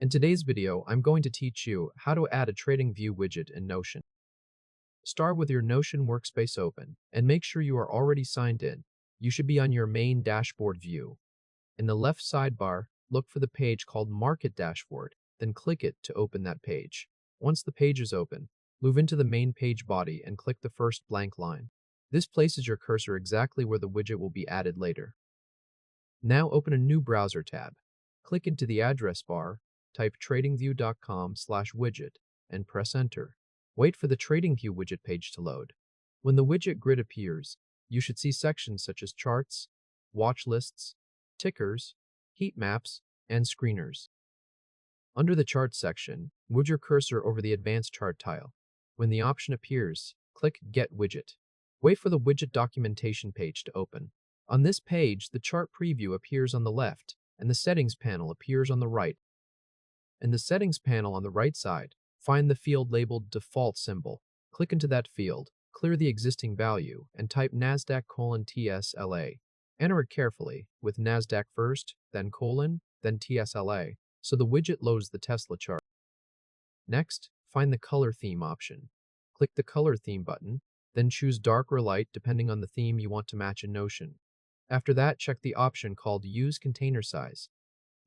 In today's video, I'm going to teach you how to add a TradingView widget in Notion. Start with your Notion workspace open and make sure you are already signed in. You should be on your main dashboard view. In the left sidebar, look for the page called Market Dashboard, then click it to open that page. Once the page is open, move into the main page body and click the first blank line. This places your cursor exactly where the widget will be added later. Now open a new browser tab. Click into the address bar, type tradingview.com/widget, and press enter. Wait for the TradingView widget page to load. When the widget grid appears, you should see sections such as charts, watch lists, tickers, heat maps, and screeners. Under the Charts section, move your cursor over the Advanced Chart tile. When the option appears, click Get Widget. Wait for the widget documentation page to open. On this page, the chart preview appears on the left, and the settings panel appears on the right. In the settings panel on the right side, find the field labeled Default Symbol. Click into that field, clear the existing value, and type NASDAQ:TSLA. Enter it carefully, with NASDAQ first, then colon, then TSLA, so the widget loads the Tesla chart. Next, find the Color Theme option. Click the Color Theme button, then choose dark or light depending on the theme you want to match in Notion. After that, check the option called Use Container Size.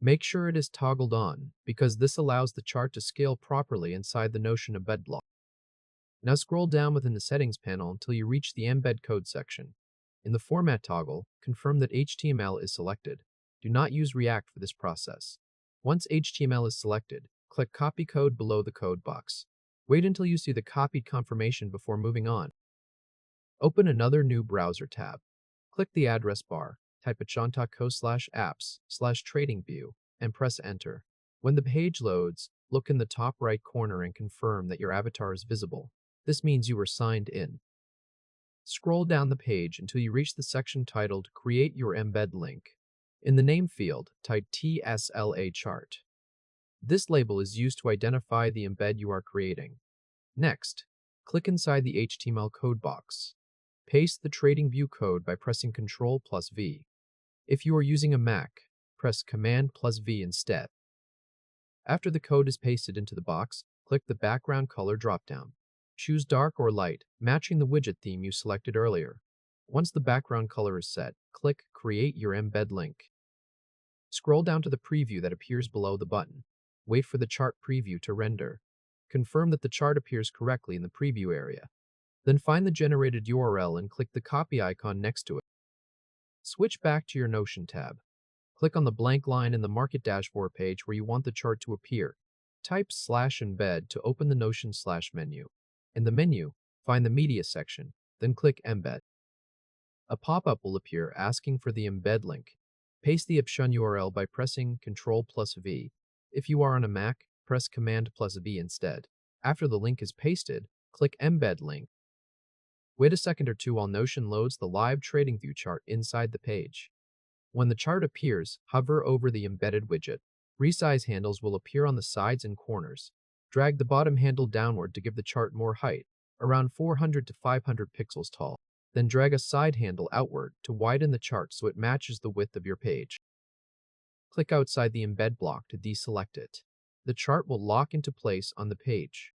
Make sure it is toggled on, because this allows the chart to scale properly inside the Notion Embed block. Now scroll down within the Settings panel until you reach the Embed Code section. In the Format toggle, confirm that HTML is selected. Do not use React for this process. Once HTML is selected, click Copy Code below the code box. Wait until you see the copied confirmation before moving on. Open another new browser tab. Click the address bar, type achanta.co/apps/tradingview, and press enter. When the page loads, look in the top right corner and confirm that your avatar is visible. This means you are signed in. Scroll down the page until you reach the section titled Create Your Embed Link. In the name field, type TSLA chart. This label is used to identify the embed you are creating. Next, click inside the HTML code box. Paste the TradingView code by pressing Ctrl+V. If you are using a Mac, press Command+V instead. After the code is pasted into the box, click the background color dropdown. Choose dark or light, matching the widget theme you selected earlier. Once the background color is set, click Create Your Embed Link. Scroll down to the preview that appears below the button. Wait for the chart preview to render. Confirm that the chart appears correctly in the preview area. Then find the generated URL and click the copy icon next to it. Switch back to your Notion tab. Click on the blank line in the Market Dashboard page where you want the chart to appear. Type /embed to open the Notion menu. In the menu, find the Media section, then click Embed. A pop-up will appear asking for the embed link. Paste the Apption URL by pressing Ctrl+V. If you are on a Mac, press Command+V instead. After the link is pasted, click Embed Link. Wait a second or two while Notion loads the live TradingView chart inside the page. When the chart appears, hover over the embedded widget. Resize handles will appear on the sides and corners. Drag the bottom handle downward to give the chart more height, around 400 to 500 pixels tall. Then drag a side handle outward to widen the chart so it matches the width of your page. Click outside the embed block to deselect it. The chart will lock into place on the page.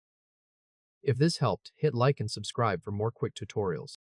If this helped, hit like and subscribe for more quick tutorials.